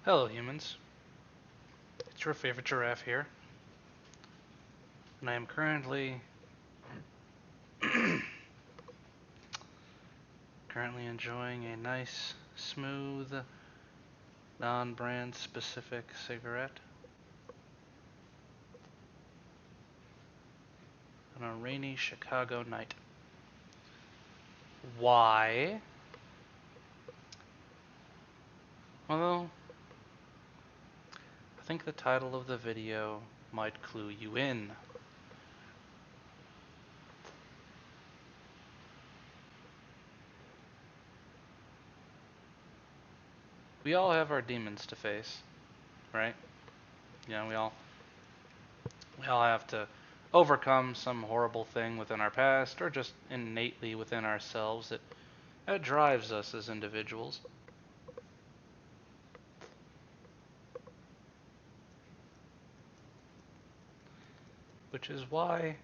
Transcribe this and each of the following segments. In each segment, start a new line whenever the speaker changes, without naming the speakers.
Hello humans, it's your favorite giraffe here, and I am currently enjoying a nice, smooth, non-brand specific cigarette on a rainy Chicago night. Why? Well, I think the title of the video might clue you in. We all have our demons to face, right? You know, we all have to overcome some horrible thing within our past, or just innately within ourselves that drives us as individuals. Which is why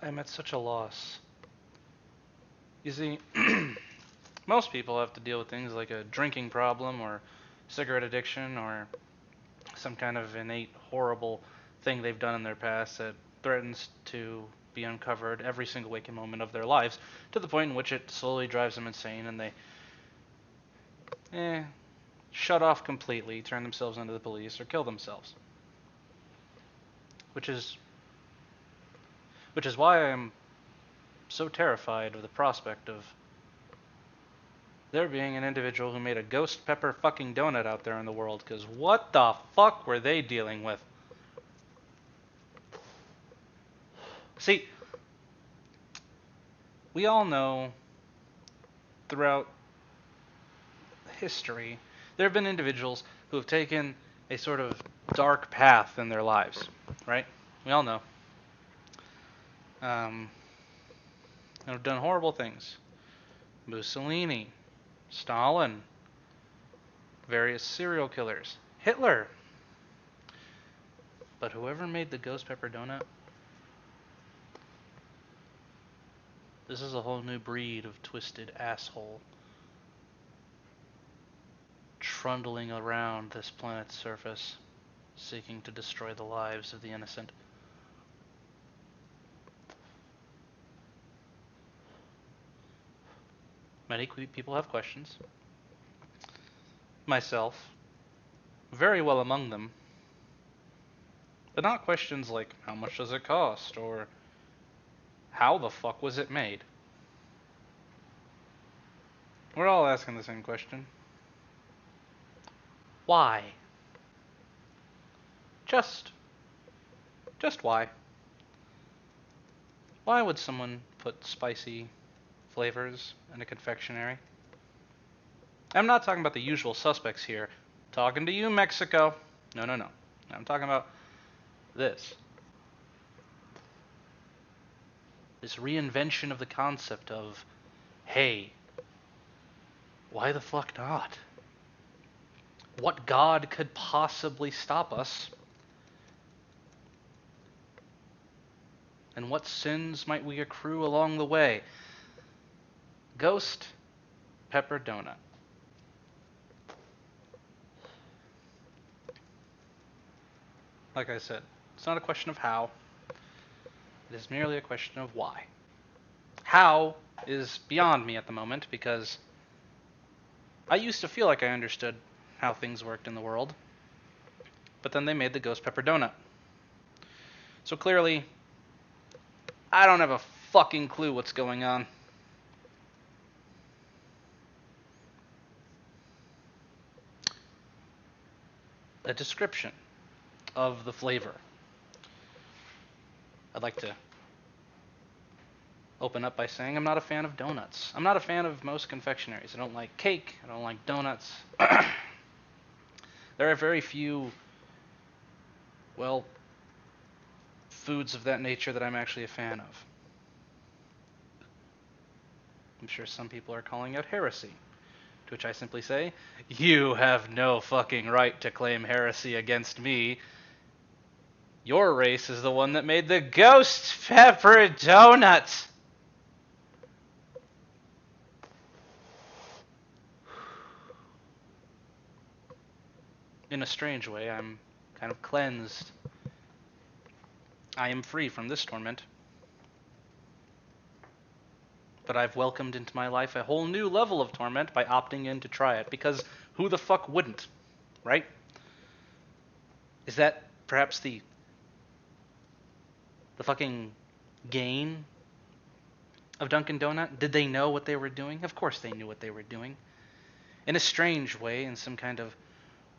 I'm at such a loss. You see, most people have to deal with things like a drinking problem or cigarette addiction or some kind of innate horrible thing they've done in their past that threatens to be uncovered every single waking moment of their lives, to the point in which it slowly drives them insane and they shut off completely, turn themselves into the police, or kill themselves. Which is why I'm so terrified of the prospect of there being an individual who made a ghost pepper fucking donut out there in the world, because what the fuck were they dealing with? See, we all know throughout history there have been individuals who have taken a sort of dark path in their lives, right? We all know. And have done horrible things. Mussolini, Stalin, various serial killers, Hitler. But whoever made the ghost pepper donut, this is a whole new breed of twisted asshole trundling around this planet's surface, seeking to destroy the lives of the innocent. Many people have questions. Myself, very well among them. But not questions like, how much does it cost? Or, how the fuck was it made? We're all asking the same question. Why? Just why? Why would someone put spicy flavors in a confectionery? I'm not talking about the usual suspects here. Talking to you, Mexico. No. I'm talking about this. This reinvention of the concept of, hey, why the fuck not? What god could possibly stop us? And what sins might we accrue along the way? Ghost pepper donut. Like I said, it's not a question of how. It is merely a question of why. How is beyond me at the moment, because I used to feel like I understood how things worked in the world. But then they made the ghost pepper donut. So clearly, I don't have a fucking clue what's going on. A description of the flavor. I'd like to open up by saying I'm not a fan of donuts. I'm not a fan of most confectionaries. I don't like cake. I don't like donuts. There are very few, well, foods of that nature that I'm actually a fan of. I'm sure some people are calling out heresy, to which I simply say, you have no fucking right to claim heresy against me. Your race is the one that made the ghost pepper donut. in a strange way, I'm kind of cleansed. I am free from this torment. But I've welcomed into my life a whole new level of torment by opting in to try it, because who the fuck wouldn't, right? Is that perhaps the fucking gain of Dunkin' Donut? Did they know what they were doing? Of course they knew what they were doing. In a strange way, in some kind of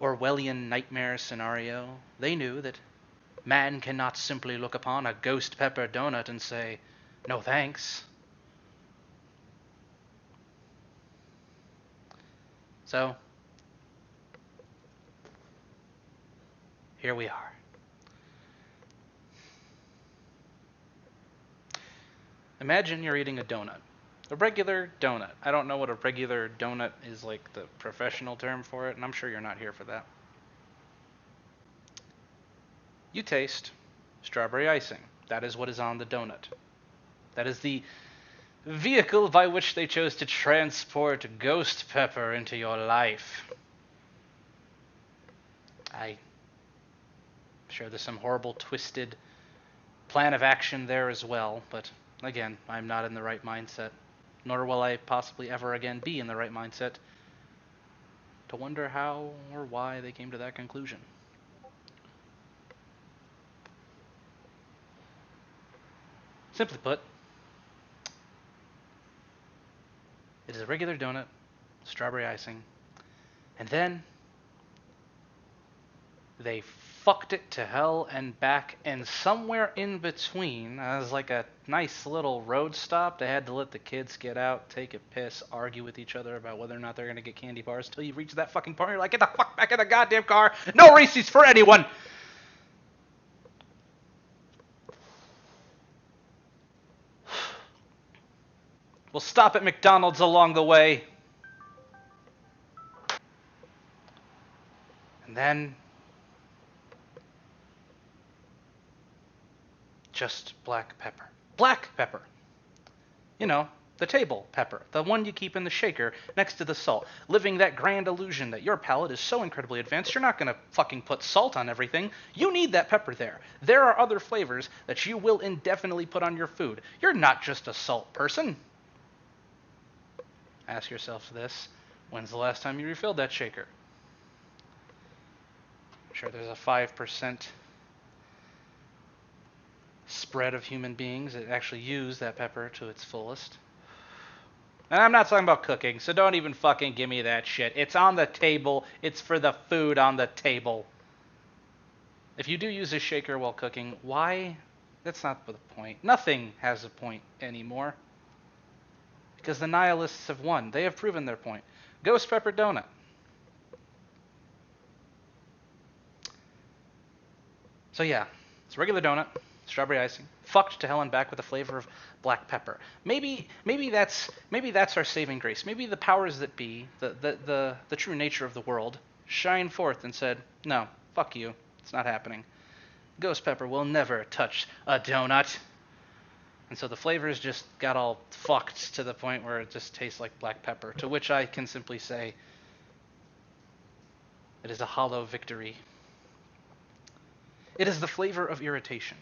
Orwellian nightmare scenario, they knew that man cannot simply look upon a ghost pepper donut and say, no thanks. So, here we are. Imagine you're eating a donut. A regular donut. I don't know what a regular donut is, like the professional term for it, and I'm sure you're not here for that. You taste strawberry icing. That is what is on the donut. That is the vehicle by which they chose to transport ghost pepper into your life. I'm sure there's some horrible, twisted plan of action there as well, but again, I'm not in the right mindset, nor will I possibly ever again be in the right mindset to wonder how or why they came to that conclusion. Simply put, it is a regular donut, strawberry icing, and then they fucked it to hell and back, and somewhere in between, as like a nice little road stop, they had to let the kids get out, take a piss, argue with each other about whether or not they're going to get candy bars, until you reach that fucking point where you're like, get the fuck back in the goddamn car, no Reese's for anyone! We'll stop at McDonald's along the way. And then just black pepper. Black pepper. You know, the table pepper. The one you keep in the shaker next to the salt. Living that grand illusion that your palate is so incredibly advanced, you're not going to fucking put salt on everything. You need that pepper there. There are other flavors that you will indefinitely put on your food. You're not just a salt person. Ask yourself this. When's the last time you refilled that shaker? I'm sure there's a 5% spread of human beings that actually use that pepper to its fullest. And I'm not talking about cooking, so don't even fucking give me that shit. It's on the table. It's for the food on the table. If you do use a shaker while cooking, why? That's not the point. Nothing has a point anymore. Because the nihilists have won. They have proven their point. Ghost pepper donut. So yeah, it's a regular donut, strawberry icing, fucked to hell and back with a flavor of black pepper. Maybe that's our saving grace. Maybe the powers that be, the true nature of the world, shine forth and said, no, fuck you, it's not happening. Ghost pepper will never touch a donut. And so the flavors just got all fucked to the point where it just tastes like black pepper, to which I can simply say, it is a hollow victory. It is the flavor of irritation.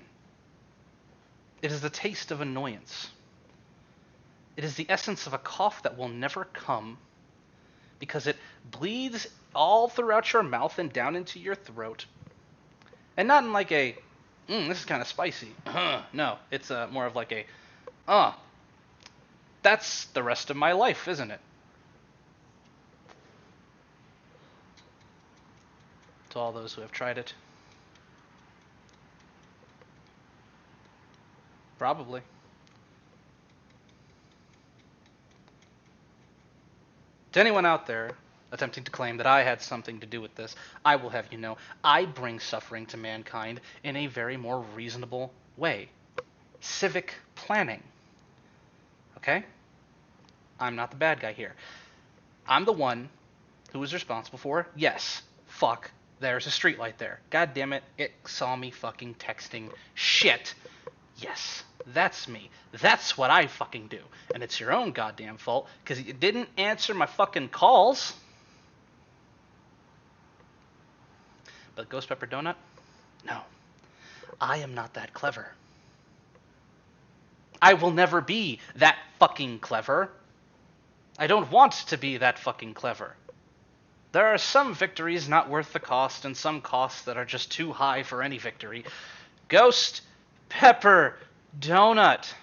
It is the taste of annoyance. It is the essence of a cough that will never come because it bleeds all throughout your mouth and down into your throat. And not in like a, this is kind of spicy. No, it's more of like a, that's the rest of my life, isn't it? To all those who have tried it. Probably. To anyone out there attempting to claim that I had something to do with this, I will have you know, I bring suffering to mankind in a very more reasonable way. Civic planning. Okay? I'm not the bad guy here. I'm the one who was responsible for, yes, fuck, there's a streetlight there. God damn it, it saw me fucking texting shit. Yes, that's me. That's what I fucking do. And it's your own goddamn fault, because you didn't answer my fucking calls. a ghost pepper donut? No. I am not that clever. I will never be that fucking clever. I don't want to be that fucking clever. There are some victories not worth the cost, and some costs that are just too high for any victory. Ghost pepper donut.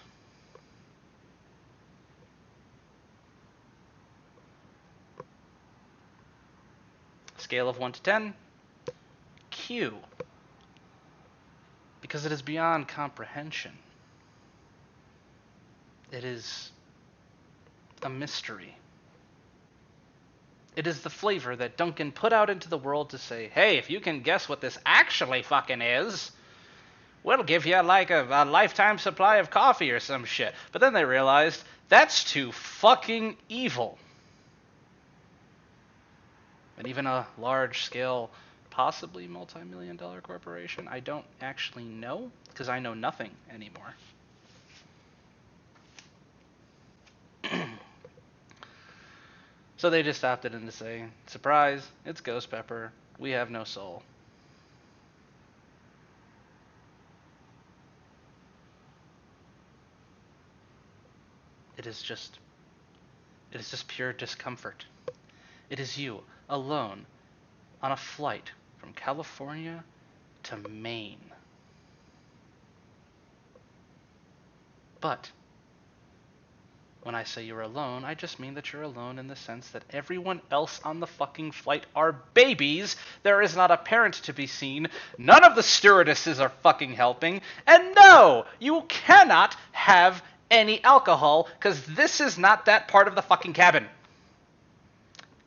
Scale of 1 to 10. Q. Because it is beyond comprehension. It is a mystery. It is the flavor that Duncan put out into the world to say, hey, if you can guess what this actually fucking is, we'll give you like a lifetime supply of coffee or some shit. But then they realized, that's too fucking evil. And even a large-scale, possibly multi-million-dollar corporation, I don't actually know, because I know nothing anymore. So they just opted in to say, surprise, it's ghost pepper, we have no soul. It is just pure discomfort. It is you, alone, on a flight from California to Maine. But when I say you're alone, I just mean that you're alone in the sense that everyone else on the fucking flight are babies. There is not a parent to be seen. None of the stewardesses are fucking helping. And no, you cannot have any alcohol, because this is not that part of the fucking cabin.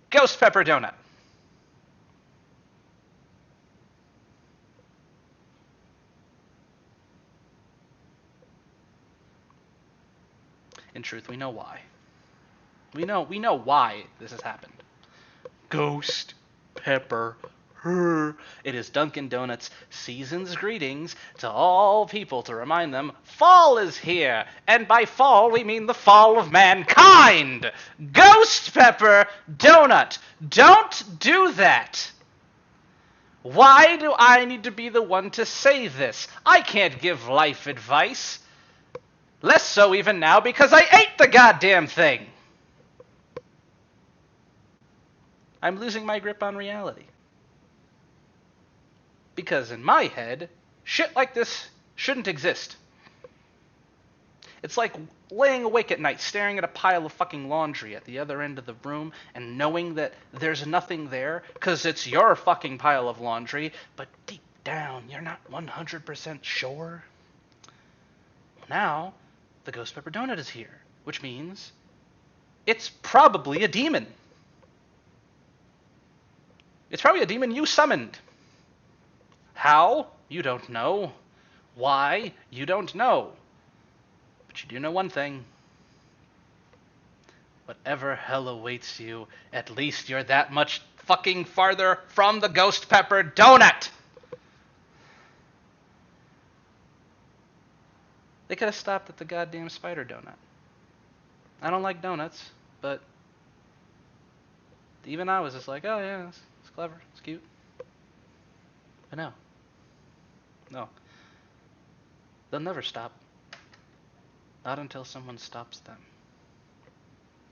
Ghost pepper donut. In truth, we know why. We know why this has happened. Ghost pepper. It is Dunkin' Donuts' season's greetings to all people to remind them fall is here, and by fall we mean the fall of mankind. Ghost pepper donut. Don't do that. Why do I need to be the one to say this? I can't give life advice. Less so even now because I ate the goddamn thing. I'm losing my grip on reality. Because in my head, shit like this shouldn't exist. It's like laying awake at night, staring at a pile of fucking laundry at the other end of the room and knowing that there's nothing there because it's your fucking pile of laundry, but deep down, you're not 100% sure. Now, the ghost pepper donut is here, which means it's probably a demon. It's probably a demon you summoned. How? You don't know. Why? You don't know. But you do know one thing. Whatever hell awaits you, at least you're that much fucking farther from the ghost pepper donut. They could have stopped at the goddamn spider donut. I don't like donuts, but even I was just like, oh yeah, it's clever, it's cute. But no. No. They'll never stop. Not until someone stops them.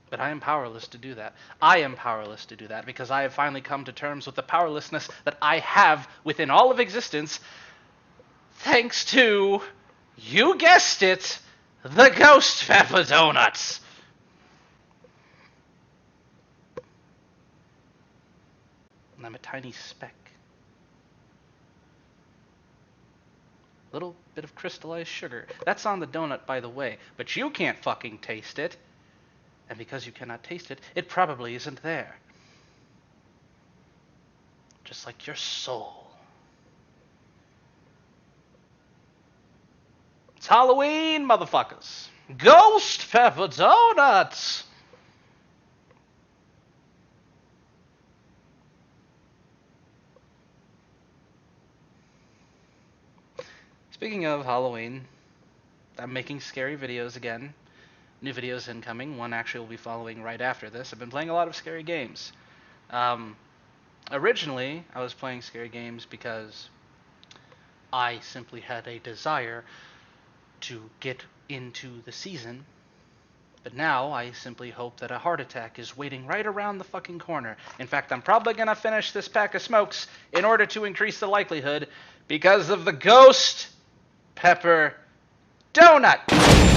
But I am powerless to do that. I am powerless to do that because I have finally come to terms with the powerlessness that I have within all of existence, thanks to, you guessed it, the ghost pepper donuts. And I'm a tiny speck. Little bit of crystallized sugar. That's on the donut, by the way, but you can't fucking taste it. And because you cannot taste it, it probably isn't there. Just like your soul. It's Halloween, motherfuckers. Ghost pepper donuts. Speaking of Halloween, I'm making scary videos again. New videos incoming. One actually will be following right after this. I've been playing a lot of scary games. Originally, I was playing scary games because I simply had a desire to get into the season. But now I simply hope that a heart attack is waiting right around the fucking corner. In fact, I'm probably going to finish this pack of smokes in order to increase the likelihood because of the ghost pepper donut.